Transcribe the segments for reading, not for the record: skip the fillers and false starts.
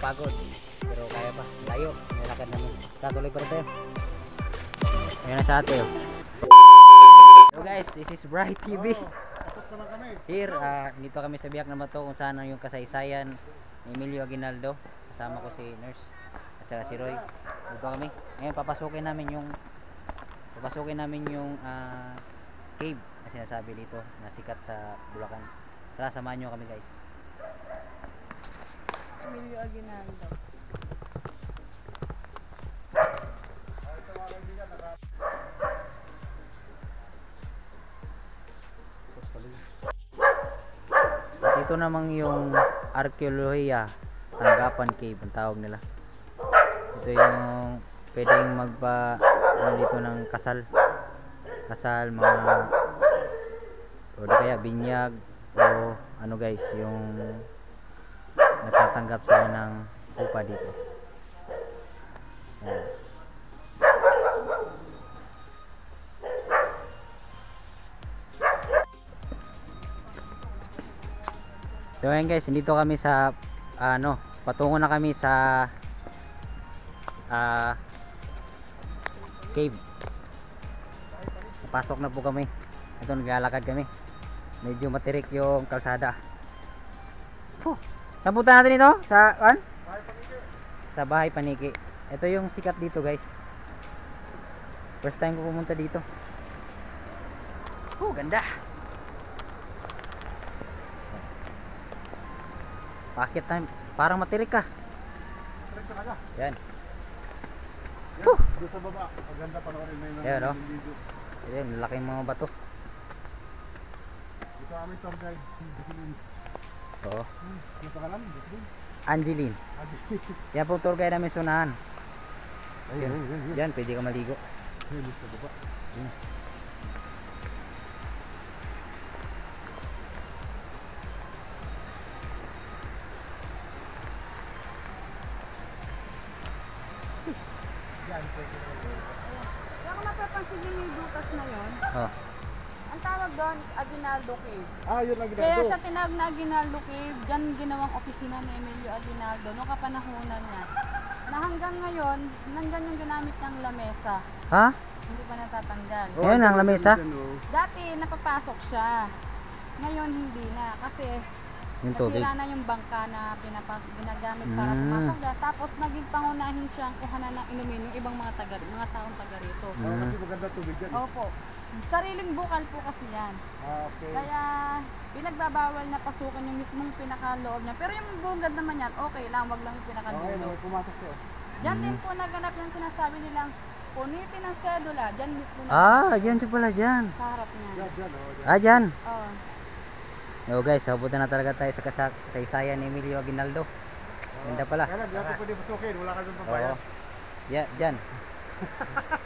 Pagod. Pero kaya pa. Layo. May lakad namin. Katuloy pa rin tayo. Ayun na sa ate. So guys, this is Bright TV. Here, dito kami sa Biak na Bato kung saan yung kasaysayan ni Emilio Aguinaldo. Kasama ko si Nurse at saka si Roy. Dito kami. Ngayon papasukin namin yung cave na sinasabi dito na sikat sa Bulacan. Tara, samahan nyo kami guys. Emilio Aguinaldo. At ito namang yung Arkeolohiya Tanggapan Cave ang tawag nila. Ito yung pwedeng dito ng kasal mga o di kaya binyag o ano guys, yung natatanggap sila ng upa dito. Ayan. So ayan guys, dito kami sa patungo na kami sa cave. Pasok na po kami. Ito, naglalakad kami. Medyo matirik yung kalsada. Saan punta natin ito? Sa Bahay Paniki. Ito yung sikat dito guys. First time ko pumunta dito. Ganda. Pakit time. Parang matirik ka. Matirik talaga. Yan. Doon sa baba. Maganda panoorin na yun. Yan o. Yan, laking mga bato. Ito kami tour guide. Oo. Ano pangalan? Angeline. Yan po tour guide namin sunahan. Ayun. Yan, pwede ka maligo. Ayun, sa baba. Yung napapansin niyo yung Dukas na yun, Oh. ang tawag doon, Aguinaldo Cave. Yun ang Kaya ginagawa. siya tinawag na Aguinaldo Cave, dyan ginawang opisina ni Emilio Aguinaldo noong kapanahunan niya. Na hanggang ngayon, nandyan yung ginamit ng lamesa. Ha? Hindi pa natatanggal. Ayun ang lamesa. Dati napapasok siya. Ngayon hindi na kasi Yung tubig. nasira na yung bangka na ginagamit para pumasok na. Tapos naging pangunahin siyang kuhanan ng inumin yung ibang mga taong taga rito. Kasi maganda tubig dyan. Opo. Sariling bukal po kasi yan. Okay. Kaya pinagbabawal na pasukan yung mismong pinakaloob niya. Pero yung bungad naman yan, okay lang, wag lang yung Okay, pinakadulo. pumasok siya. Diyan din po naganap yung sinasabi nilang punitin ng sedula. Diyan mismo Diyan siya pala dyan. sa harap niya. Dyan. Dyan. Oo. So guys, sabutan na talaga tayo sa kasaysayan ni Emilio Aguinaldo. Ganda pala. Kaya lang, dyan ko pwede pasukin. Wala ka dyan Oo. papayag. Dyan.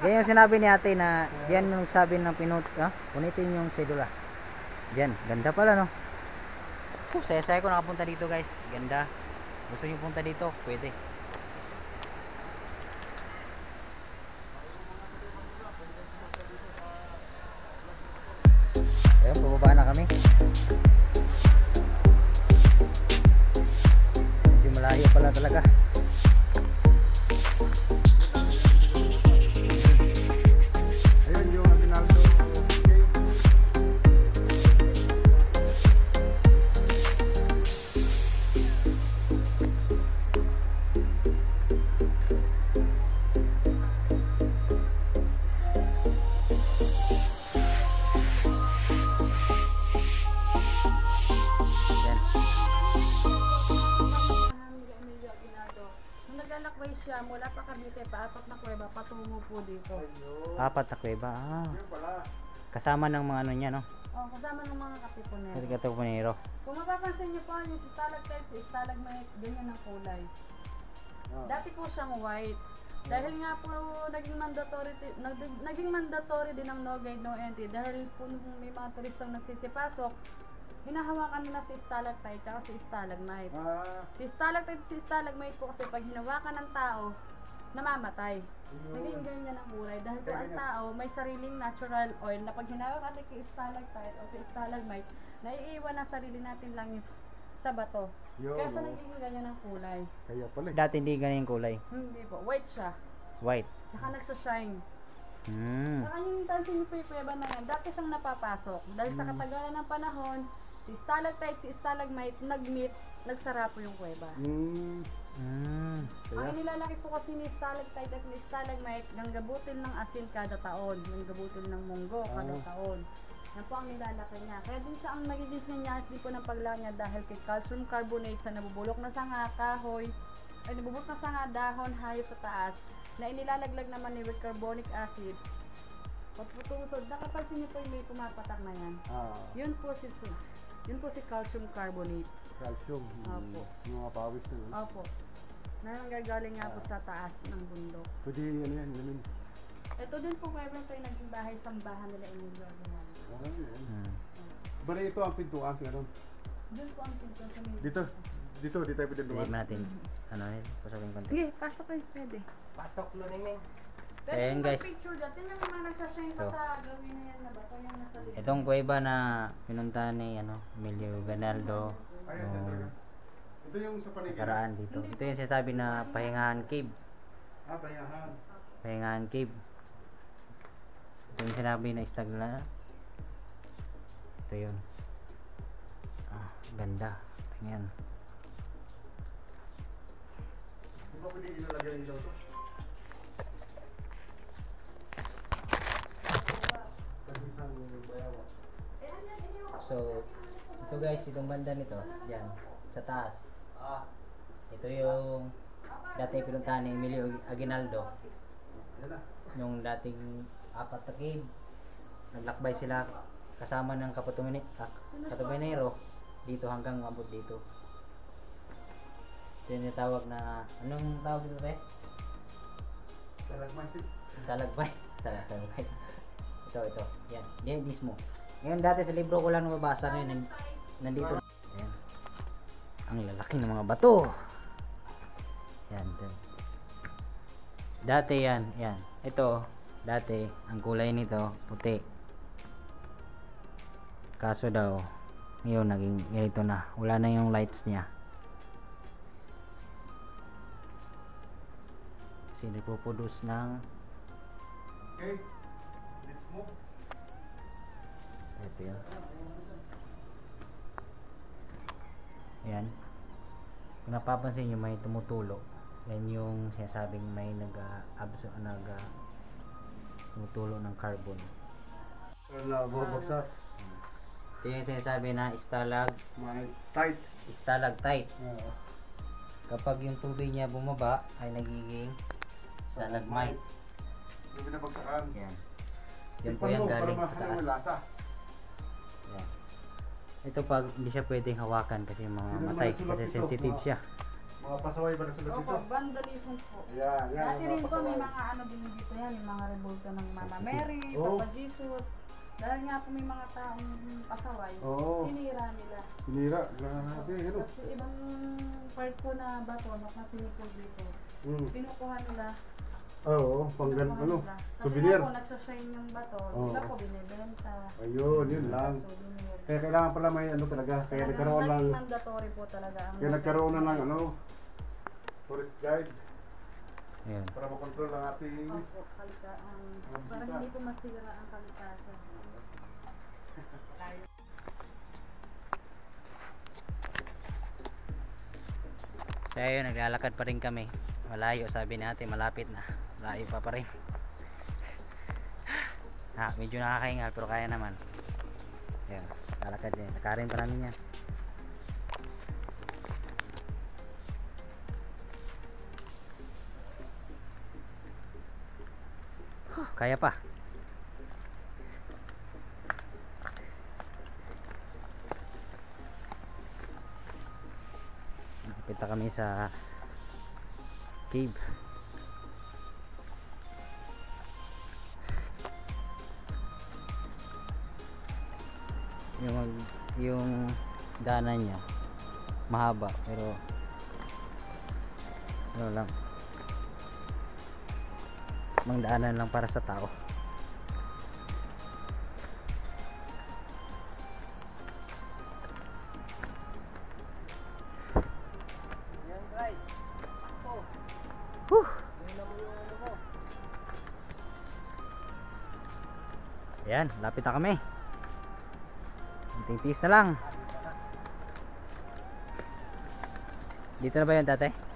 Yan yung sinabi ni ate na yan yung sabi ng punitin yung sedula. Dyan. Ganda pala no. Saya-saya ko nakapunta dito guys. Ganda. Gusto nyo punta dito? Pwede. Ayun, pababa na kami. Medyo malayo pala talaga. Ayun yung Aguinaldo Cave. Yan. Emilio Aguinaldo. Nung naglalakbay siya mula pa Cavite, paapat na kuweba patungo po dito. Apat na kuweba. Yun pala. Kasama ng mga ano niya no. Kasama ng mga katipunero. Katigato punero. Kung mapapansin niyo po, yung stalactite, stalagmite, ganyan ang kulay. Dati po siyang white. Dahil nga po naging mandatory din ang no guide, no entry. Dahil po nung may mga turistang nagsisipasok, hinahawakan nila si stalactite at si stalagmite. Si stalactite at si stalagmite po kasi pag hinawakan ng tao, namamatay. Naging ganyan ang kulay. Dahil po ang tao may sariling natural oil na pag hinawak natin kay stalactite o kay stalagmite, naiiwan ang sarili natin langis sa bato. Yun, Kaya siya oo. nagiging ganyan ang kulay. Kaya pala. Dati hindi ganyan yung kulay. Hindi po, white siya. White. Saka nagsashine. Hmm. Saka yung tansin niyo po yung kuweba na yan, dati siyang napapasok. Dahil sa katagalan ng panahon, si stalactite, si stalagmite, nag-meet, nagsara po yung kuweba. Hmm. Ang inilalaki po kasi ni stalactite at ni stalagmite, ganggabutin ng asin kada taon, ganggabutin ng munggo kada taon. Yan po ang nilalaki niya. Kaya din siya ang nagiging senyas din po ng paglaki niya dahil kay calcium carbonate sa nabubulok na sanga, kahoy, ay nabubulok na sanga, dahon, hayop sa taas, na inilalaglag naman ni with carbonic acid. Pagputusod, nakapansin niyo po yung may pumapatak na yan. Yun po si calcium carbonate. Calcium. Opo. Yung mga pawis na. Opo. Na nanggagaling nga po sa taas ng bundok. Pwede ano yan, ganun. Ito din po kayo yung naging bahay-sambahan nila Emilio Aguinaldo. Hmm. Bali ito ang pintuan, ano? Doon po ang pinto sa may... Dito, di tayo pwede Hindi dumaan. ba natin, ano yun, pasokin konti. Sige, pasok kayo, pwede. Pasok lo ningning. Pwede Ayan, yung guys. picture dyan. Tingnan yung mga nagsashine pa So, sa gawin na yan na bato yung nasa likod. Itong kuweba na pinuntahan ni Emilio Aguinaldo nung Ito yung sa paligid. nakaraan dito. Ito yung sinasabi na Pahingahan Cave. Payahan. Pahingahan Cave. Ito yung sinabi na istagla. Ito yun. Ganda. Tingnan. Di ba pwede ilalagay yung ilaw to? Isang bayawa. So, ito guys, itong banda nito, yan, sa taas. Ito yung dati pinuntahan ni Emilio Aguinaldo. Yan na. Yung dating apat na cave. Naglakbay sila kasama ng Katuminero dito hanggang umabot dito. Ito yung tawag na, anong tawag dito eh? Talagmay. Talagbay. Talagbay. Ito. Yan. Yan mismo. Ngayon dati sa libro ko lang nababasa ngayon. Nandito. Ayan. Ang lalaki ng mga bato. Yan. Dati yan. Yan. Ito. Dati. Ang kulay nito. Puti. Kaso daw. Ngayon naging ganito na. Wala na yung lights niya. Kasi nagpo-produce ng Okay. Let's move. ito yan. Ayan. Kung napapansin nyo, may tumutulo. Yan yung sinasabing may tumutulo ng carbon. Wala, bubagsak. Ito yung sinasabi na Mga tight. stalactite. Kapag yung tubig niya bumaba, ay nagiging stalagmite. Yung binabagsakan. Yan. Yan po yung galing sa taas. Lasa. Yan. Ito pag hindi siya pwedeng hawakan kasi mga Sino matay naman nagsulat kasi nito? sensitive siya. Mga pasaway ba nasulat Opo, dito? vandalism po. Yan. Dati mga rin po may pasaway. mga ano din dito yan, may mga revolta ng Mama Mary, Oh. Papa Jesus. Dahil nga po may mga taong pasaway, Oo. sinira nila. Sinira. Grabe. Ano? Tapos yung ibang part po na bato, na sinipod dito, pinukuha nila. Oo. Panggan, pinukuha ano? nila. Kasi Souvenir. nga po, nagsashine yung bato, Oo. iba po binibenta. Ayun, yun lang. Souvenir. Kaya kailangan pala may ano talaga. Kaya Talagang nagkaroon lang. naging mandatory po talaga ang Kaya nagkaroon na ng ano. Tourist guide. Ayun. Para makontrol ang ating. Opo, para hindi po masira ang kalikasan. So ayun, naglalakad pa rin kami. Malayo, sabi natin malapit na. Malayo pa rin. Medyo nakakahingal pero kaya naman. Ayun, lalakad din. Nakarin pa namin yan. Kaya pa. Nakapita kami sa cave. Yung daanan niya mahaba pero ano lang Mang daanan lang para sa tao. Whew. Ayan, lapit na kami. Kunting tiis na lang. Dito na ba yun, tate?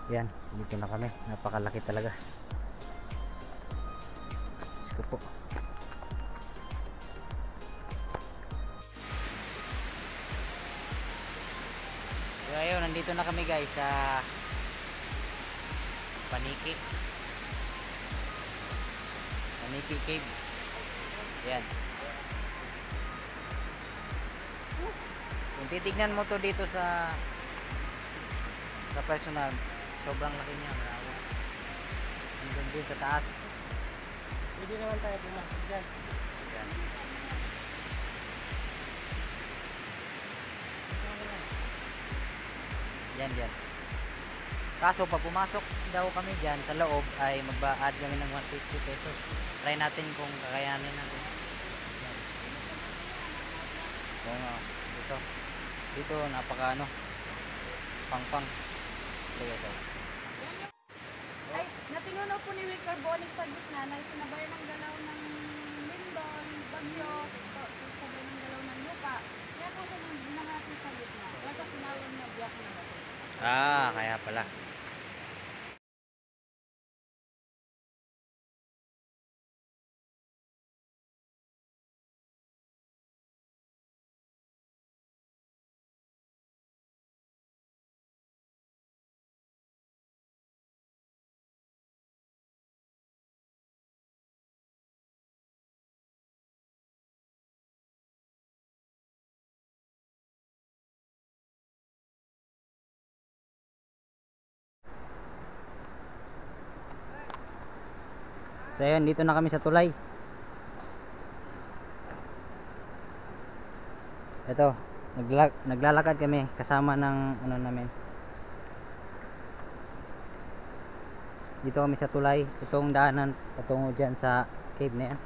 Yan, dito na kami. Napakalaki talaga. Diyos ko po. So ayun, nandito na kami guys sa Paniki Cave. Yan. Kung titignan mo to dito sa personal, sobrang laki niya, marami. Hanggang dun sa taas. Hindi naman tayo pumasok dyan. Yan. Yan. Kaso pag pumasok daw kami dyan sa loob ay magba-add kami ng 150 pesos. Try natin kung kakayanin natin. Yan. Kung dito napaka pang ito guys. Ay, natinunaw po ni Wicker Bonic sa gitna na sinabayan ng galaw ng lindol, bagyo, sabay ng galaw ng lupa. Kaya po siya nangati sa gitna. Kaya siya tinawag na biyak na bato. Ah, kaya pala. So ayun, dito na kami sa tulay. Ito, naglalakad kami kasama ng ano namin. Dito kami sa tulay. Itong daanan patungo dyan sa cave na yan.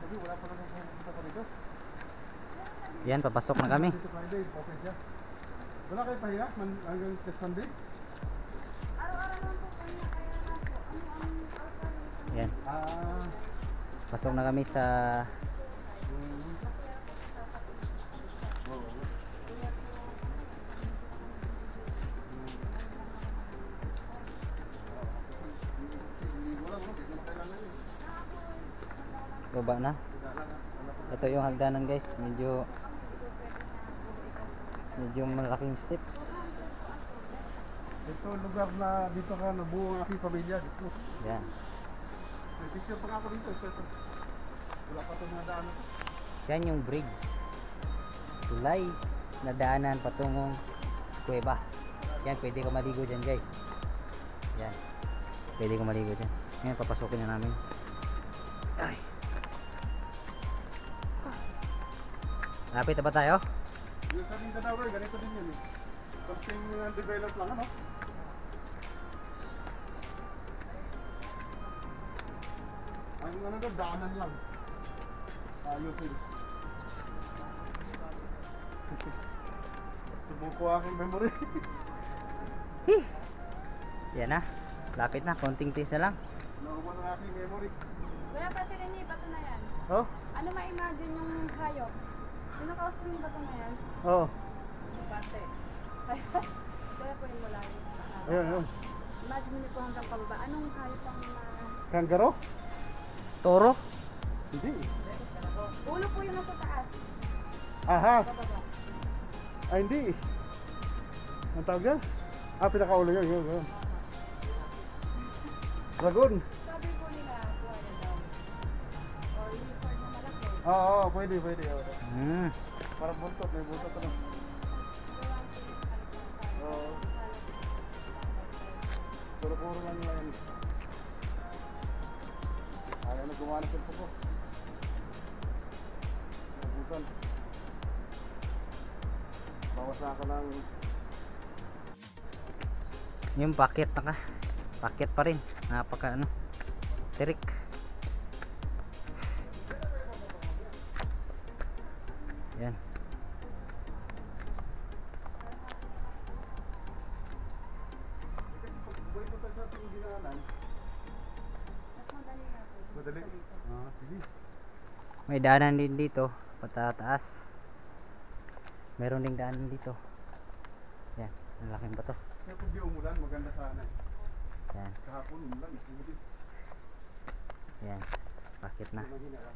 Sabi, wala pa naman pumunta pa rito. Yan, papasok na kami. Dito Friday, open siya. Wala kayo pahiya hanggang Sunday? Araw-araw lang po kanya, kaya nga po. Yan, Ah, pasok na kami sa baba na. Ito yung hagdanan guys, medyo malaking steps. ito lugar na dito ka nabuo ang aking pamilya dito. Yan. May picture pa nga ako dito. Ito. Wala pa ito na daanan. Yan yung bridge. Tulay na daanan patungong kuweba. Yan, pwede ka maligo dyan guys. Yan. Pwede ka maligo dyan. Ngayon, papasukin na namin. Ay. Lapit na ba tayo? Yung sa Mindanao, ganito din yun eh. Something develop lang ano. Ang ano doon, daanan lang. Ayusin. Subuko aking memory. Yan na. Lapit na. Konting tiis na lang. Nauman ang aking memory. Kuya, pati rin eh, bato na yan. Oh? Ano ma-imagine yung hayop? Yung nakausap yung bato na yan? Oh. Bate. Kaya po yung mula yung Ayun, ayun. imagine niyo po hanggang pababa. Anong hayop ang Kangaroo? Toro? Hindi. ulo po yung nasa taas? Ahas. Bababa. Ay, hindi. Ang tawag yan? Pinakaulo yun. Dragon. Sabi po nila, Oo, pwede. Oo. Hmm. Parang buntot, may buntot ano. Oo. Puro lang yan. Ayaw na gumana sa puko. Nabutan. Bawas na ako ng... Yung packet na ka. Packet pa rin. Napaka ano. Tirik. Yan. Balik ko tayo sa ating dinaanan. Mas madali na po. Madali. Ah, sige. May daanan din dito. Patataas. Meron ding daanan dito. Yan. Ang laking bato. Kaya pag di umulan, maganda sana eh. Yan. Kahapon umulan, hindi. Yan. Packet na. Mahina ka.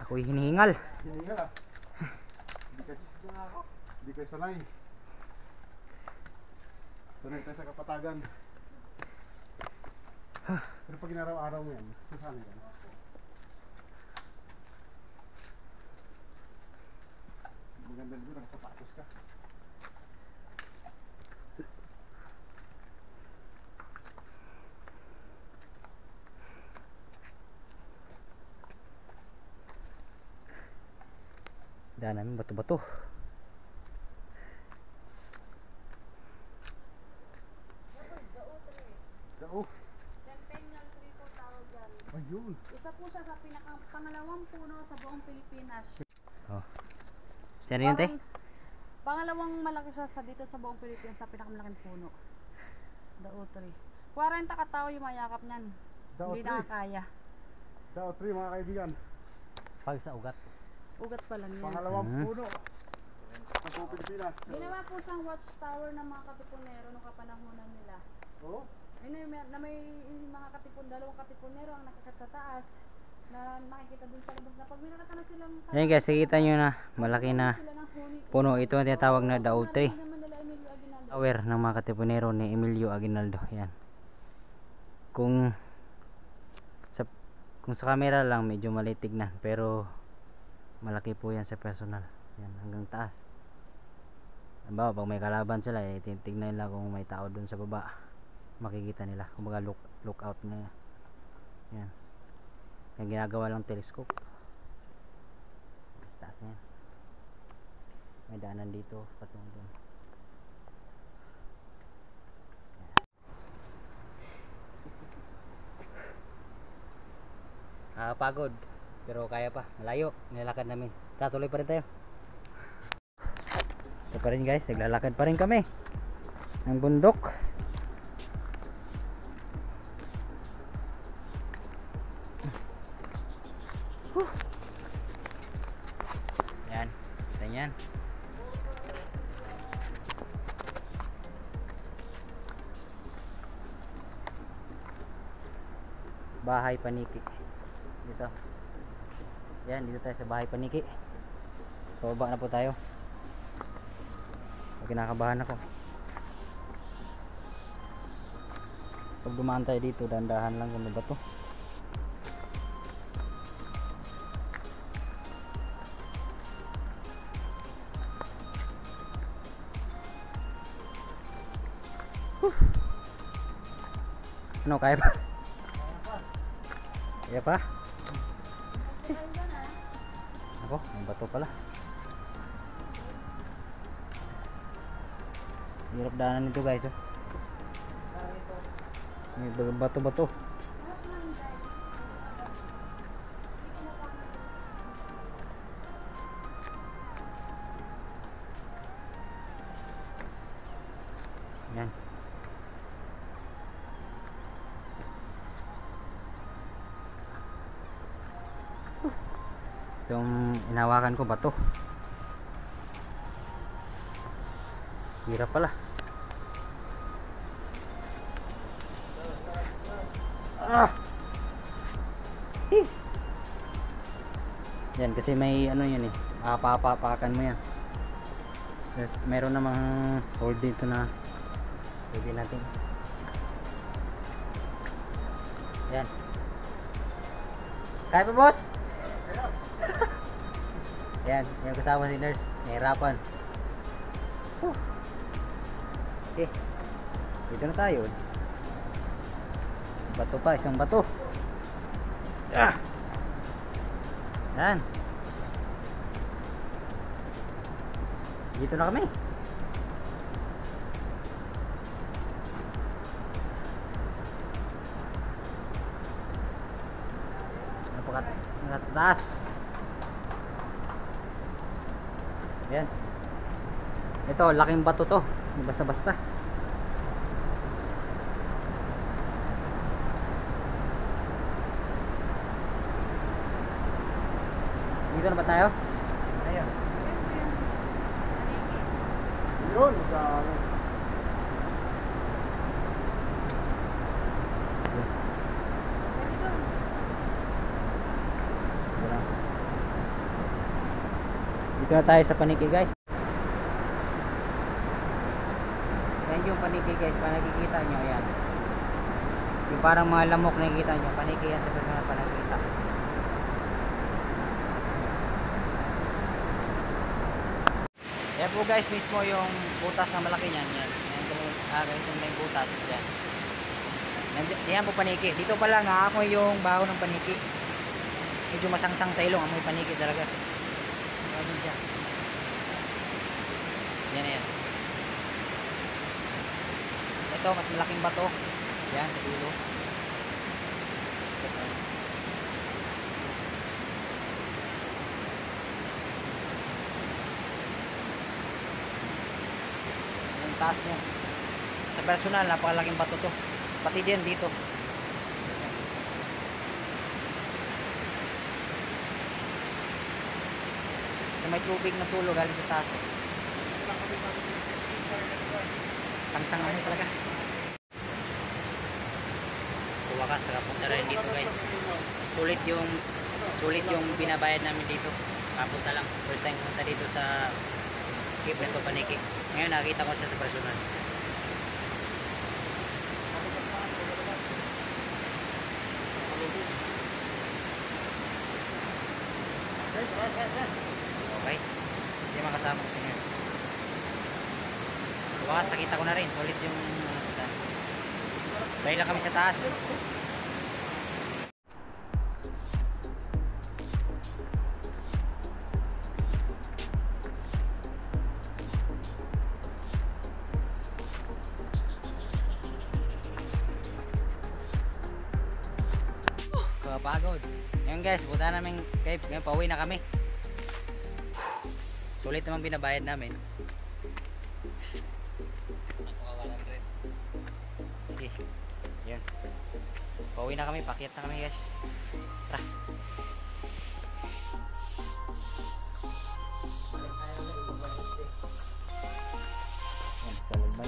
Ako'y hinihingal. Hininga ka. Hindi kayo sanay. Sanay tayo sa kapatagan. Pero pag inaraw-araw mo yan, sasanay ka na. Maganda dito, nakasapatos ka. Daanan bato-bato. Oh, Centennial tree po tawag yan. ayun. Isa po siya sa pangalawang puno sa buong Pilipinas. Oh. Sino yun, te? Pangalawang malaki siya sa dito sa buong Pilipinas sa pinakamalaking puno. Dao tree. 40 katao yung mayakap niyan. Dao Hindi tree. nakakaya. Dao 3 mga kaibigan. Pag sa ugat. Ugat pa lang yan. Pangalawang Hmm. puno. Sa buong Pilipinas. Ginawa po siyang watchtower ng mga katipunero nung kapanahonan nila. Oh, May mga dalawang katipunero ang nakakat sa taas na nakikita dun sa labas na pag minakata na silang Ayan guys, nakikita nyo na malaki na sila ng huni. puno. Ito ang tinatawag na Dao tree. Naman nila Emilio Aguinaldo. Tower ng mga katipunero ni Emilio Aguinaldo. Yan. Kung sa camera lang medyo malitig na, pero malaki po yan sa personal. Yan, hanggang taas. Halimbawa, pag may kalaban sila, titignan nila kung may tao dun sa baba. Makikita nila. Kumbaga look out na. Yan. Yung ginagawa lang telescope. Mas taas na yan. May daanan dito patungo dun. Pagod, pero kaya pa, malayo nilalakad namin. Tatuloy pa rin tayo. Ito pa rin guys, naglalakad pa rin kami ng bundok. Yan, kita yan. Bahay Paniki dito. Yan, dito tayo sa Bahay Paniki. Pababa na po tayo. Kinakabahan ako. Pag dumaan tayo dito, dandahan lang kung may bato. Ano, kaya pa? Kaya pa? Ako, may bato pala. Hirap daanan nito guys, oh. May bato-bato. Yan. Yung inawakan ko bato. Hirap pala. Yan kasi may ano yan eh. Papapakan mo yan. Meron namang hold dito na pwede natin. Yan. Kaya pa, boss? Yan, yung kasama si nurse. Nahirapan. Okay. Dito na tayo. Bato pa, isang bato. Yan. Dito na kami. Nakataas. Yan. Ito, laking bato to. Basta-basta. Dito na ba tayo? Ayun. Yun, sa Dito na tayo sa paniki, guys. Yan yung paniki, guys. Nakikita nyo, yan. Yung parang mga lamok nakikita nyo. Paniki yan sa personal panakita. Yan po, guys, mismo yung butas na malaki niyan. Yan. Ganitong may butas. Yan. Yan po paniki. Dito pa lang ako yung baho ng paniki. Medyo masangsang sa ilong. Amoy paniki talaga. Yan, yan. Ito, mas malaking bato. Yan, sa dulo. Yung taas niya. Sa personal, napakalaking bato to. Pati din dito. Sa may tubig na tulo galing sa taas. Sangsang ano talaga. Sa wakas, nakapunta rin dito, guys. Sulit yung binabayad namin dito. Kapunta lang. First time pumunta dito sa Puerto Paniki. Ngayon nakita ko siya sa personal. Okay. Hindi makasama ko sa nurse. Bukas nakita ko na rin. Solid yung bahay lang kami sa taas. Kapagod. Ngayon, guys, punta namin cave. Ngayon pauwi na kami. Sulit naman binabayad namin. Napakawalan rin. Sige. Yan. Pauwi na kami. Pakyat na kami, guys. Tara. Yan, sa lubay.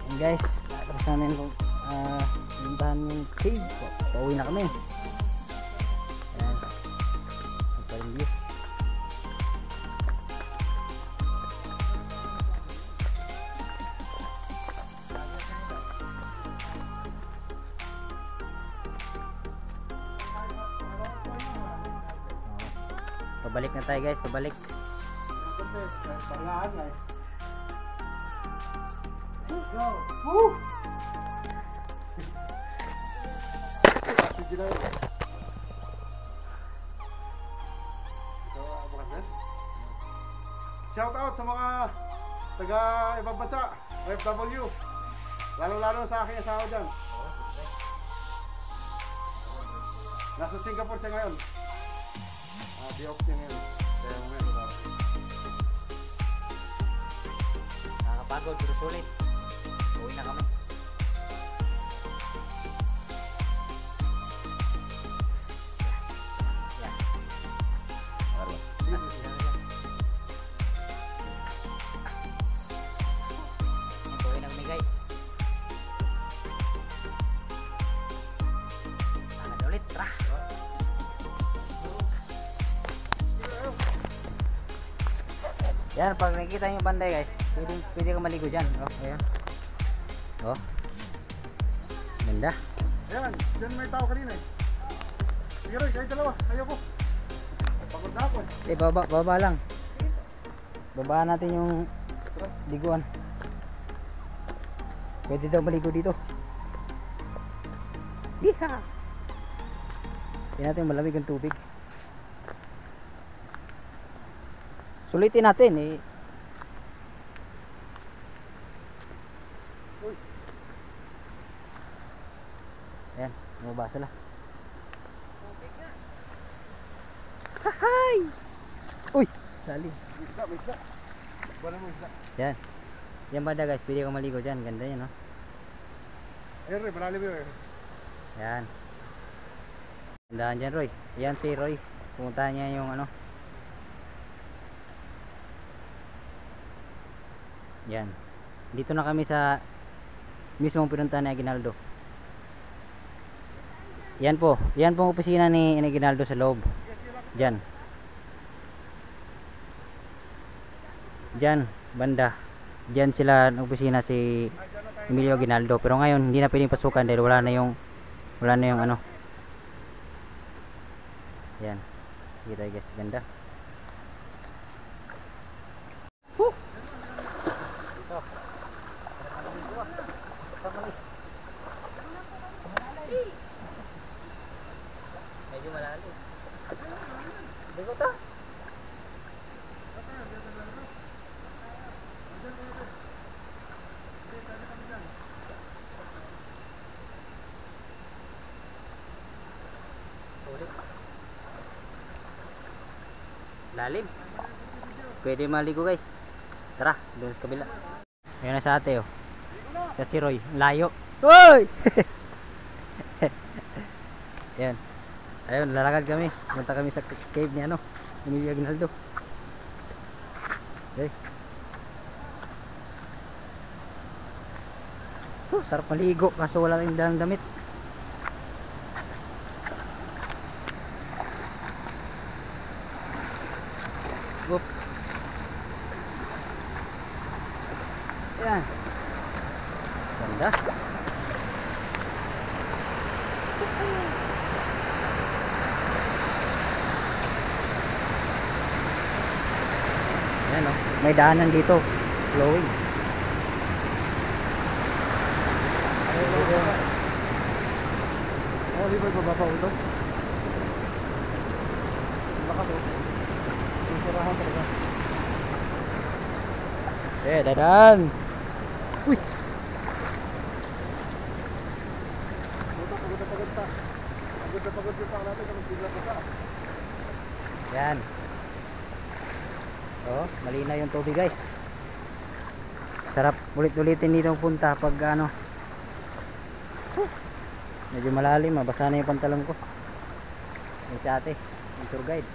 Yan, guys. Tapos namin kung pinuntahan yung cave. Pauwi na kami. Pabalik na tayo, guys, pabalik. Go! Woo! Shout out sa mga taga ibang bansa, OFW. Lalo-lalo sa aking asawa dyan. Nasa Singapore siya ngayon. Di-off siya ngayon. Kaya mamaya ito tao. Nakakapagod, pero sulit. Uwi na kami. Yan. Uwi na kami, guys. Sana ulit, tara. Yan, pag nakikita nyo yung banday, guys, pwede ka maligo dyan. Oh, ayan. Oh. Ganda. Ayan, dyan may tao kanina eh. Sige Roy, kayo dalawa, kayo po. Pagod na ako eh. Baba lang. Babaan natin yung liguan. Pwede daw maligo dito. Yeeha! Hindi natin malamig ang tubig. Sulitin natin eh. Uy, Ayan, bumaba sila. Hahay! Uy! Lalim. may isda, may isda. Wala mo isda. Yan. Yan banda guys, pwede ko maligo dyan. Ganda yan, no? Ayan Roy, malalim yun eh. Yan. Gandaan dyan, Roy. Yan si Roy. Pumunta niya yung ano. Yan. Dito na kami sa mismong pinunta ni Aguinaldo. Yan po. Yan pong opisina ni Aguinaldo sa loob. Diyan. Diyan, banda. Diyan sila ng opisina si Emilio Aguinaldo. Pero ngayon hindi na pwedeng pasukan dahil wala na yung ano. Yan. Kita guys, ganda. Woo! Medyo malalim. Bigo ta. Sulit. Lalim. Pwede maligo guys. Tara, doon sa kabila. Ayun na sa ate oh. Sa si Roy, layo. Hoy! Yan. Ayun, lalakad kami. Punta kami sa cave ni ano, Emilio Aguinaldo. Okay. Sarap maligo kaso wala tayong dalang damit. Oop. Yan. Ganda. Yan oh. May daanan dito. Flowing. Oh, di ba bababa ito? Lakas oh. Yung sirahan talaga. Dadan. Uy. Pagod na pagod ta. Pagod na pagod yung pang natin kapag bigla pa ka. Yan. Oh, malinaw yung tubig guys. Sarap ulit-ulitin dito punta pag ano. Medyo malalim, mabasa na yung pantalon ko. Yan si ate, yung tour guide.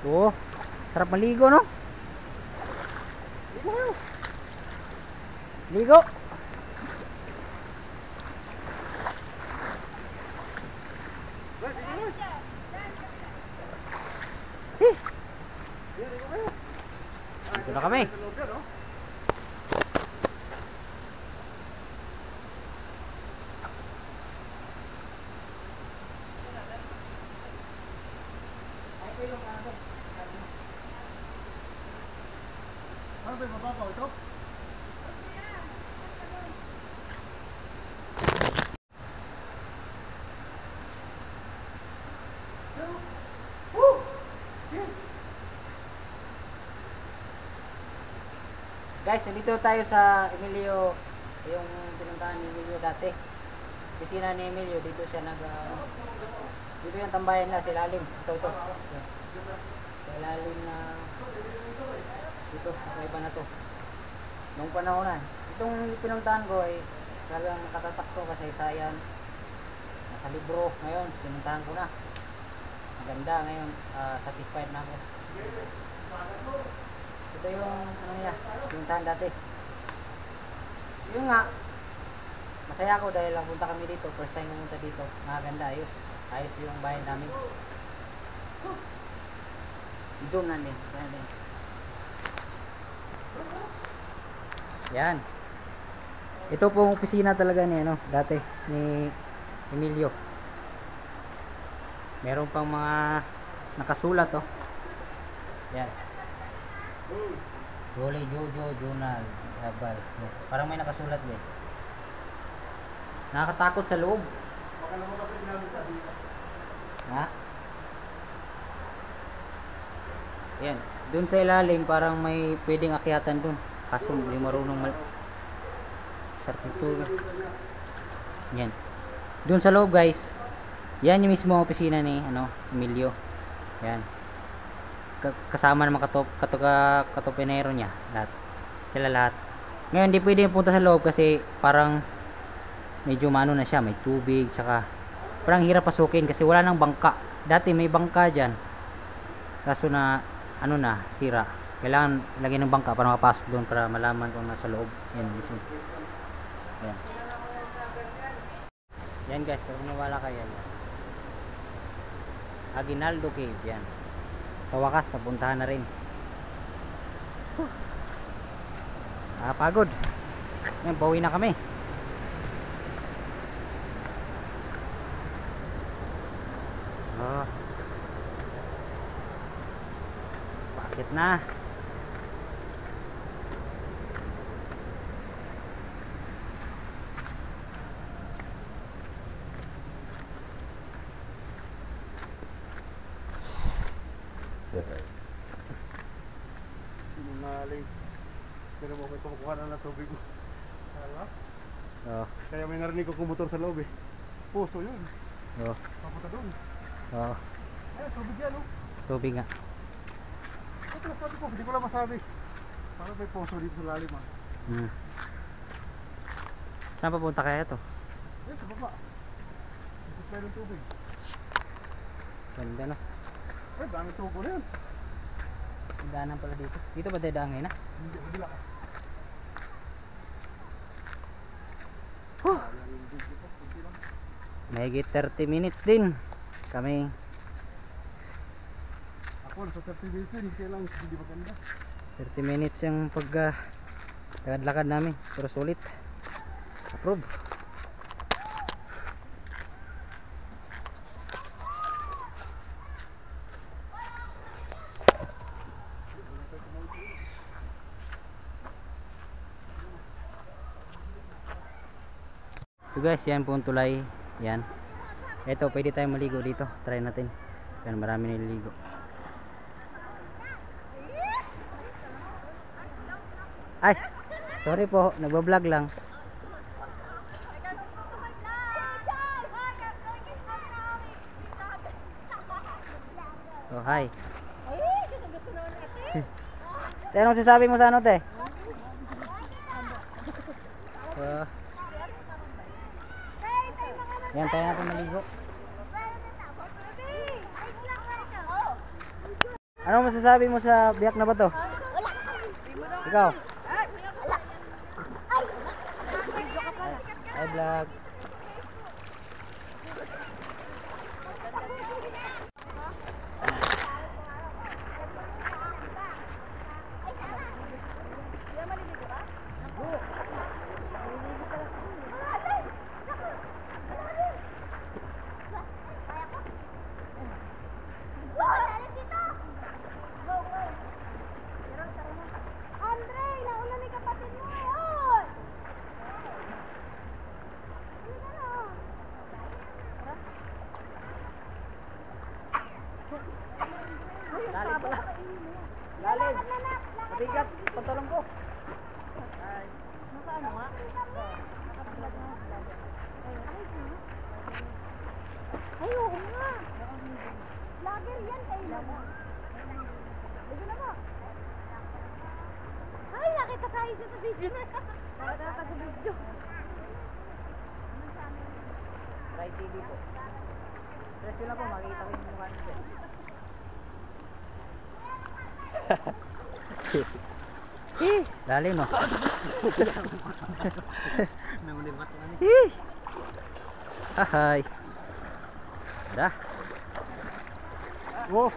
Oo, sarap maligo no? Ligo kayo. Ligo. Eh, dito na kami. Ano ba yung mababaw ito? Guys, nandito tayo sa Emilio, yung pinuntahan ni Emilio dati. Opisina ni Emilio, dito siya dito yung tambayan na, sa ilalim. Ito. Sa ilalim na dito, sa iba na to. Noong panahonan. Itong pinuntahan ko ay talagang nakatatak to kasi sayan. Nasa libro. Ngayon, pinuntahan ko na. Maganda ngayon, satisfied na ako. Ito yung ano niya, pinuntahan dati. Yung nga, masaya ako dahil punta kami dito, first time pumunta dito. Maganda, ayos. Ayos yung bahay namin. Zoom natin. Yan. Ito pong opisina talaga ni ano, dati ni Emilio. Meron pang mga nakasulat oh. Yan. Dole Jojo Journal Habal. Parang may nakasulat guys. Nakakatakot sa loob. Ha? Yan. Doon sa ilalim parang may pwedeng akyatan doon. Kaso hindi marunong sarap nito. Yan. Doon sa loob guys. Yan yung mismo opisina ni ano, Emilio. Yan. Kasama naman katopenero niya lahat. Sila lahat. Ngayon hindi pwede punta sa loob kasi parang medyo mano na siya, may tubig, saka parang hirap pasukin kasi wala nang bangka. Dati may bangka diyan. Kaso na ano na, sira. Kailangan lagyan ng bangka para makapasok doon para malaman kung nasa loob. Yan mismo. Yan. Yan guys, kung nawala kayo yan. Aguinaldo Cave yan. Sa wakas napuntahan na rin. Pagod. Yan, bawi na kami. Bakit na? Sinungaling. Pero mo may kumukuha na ng tubig. Hala? Oh, Kaya may narinig ko kumotor sa loob eh. Puso yun. oh, Papunta doon. oh. Ay, tubig yan oh. Tubig nga. Ito na sabi ko, hindi ko lang masabi. Parang may puso dito sa lalim ah. Saan papunta kaya to? Eh, sa baba. Ito pa yung tubig. Ganda no? Eh, dami tubo na yan. Daanan pala dito. Dito ba dadaan ngayon na? Hindi, kabila. Huh. Mahigit 30 minutes din kami. Ako, nasa 30 minutes yun. Kaya lang, hindi maganda. 30 minutes yung lakad namin. Pero sulit. Approve. So guys, yan po ang tulay. Yan. Ito, pwede tayong maligo dito. Try natin. Yan, marami nililigo. Ay, sorry po, nagbablog lang. Oh, hi. Anong sasabi mo sa ano, te? Yan, tayo natin maligo. Anong masasabi mo sa biyak na ba to? Ikaw? Hi vlog. Lalim pala. Lalim. Mabigat. Pantalon ko. Naka ano nga? Ay, oo nga. Lager yan kayo na ba? Ito na ba? Ay, nakita tayo dyan sa video na. Nakita sa video. Rai TV po. Press ko lang po, makikita ko yung mukha nito. Lalim no? Hahay. Dah. Oh!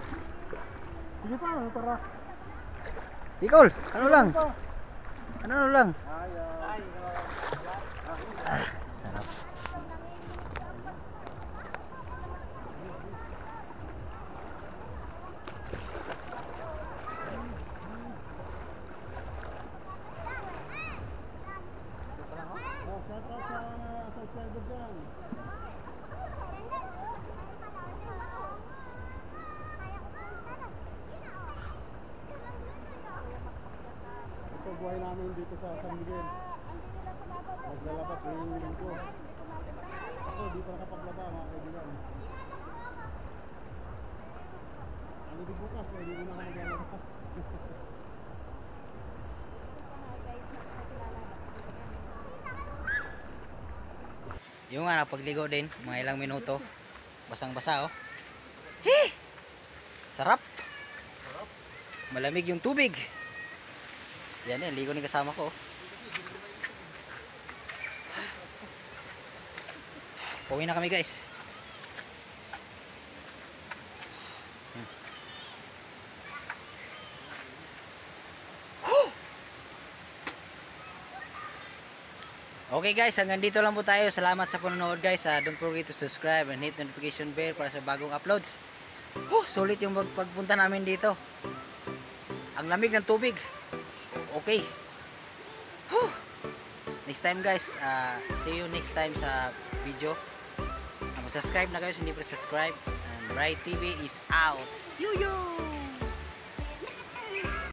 Sige pa, tara. Ikol, ano lang? Ano lang? Ayaw. Sarap. Oh, shout out sa mga subscriber dyan. Ito buhay namin dito sa San Miguel. Naglalabas yung lingko. Ako di pa nakapaglaba mga kaibigan. Ano di bukas, hindi ko na ako maglalaba. Yung nga napagligo din, mga ilang minuto. Basang-basa oh. Hee! Sarap. Malamig yung tubig. Yan eh, ligo ni kasama ko. Pauwi na kami guys. Okay guys, hanggang dito lang po tayo. Salamat sa panonood guys. Don't forget to subscribe and hit notification bell para sa bagong uploads. Sulit yung pagpunta namin dito. Ang lamig ng tubig. Okay. Next time guys, see you next time sa video. Subscribe na guys, hindi pa subscribe. And Bright TV is out. Yo!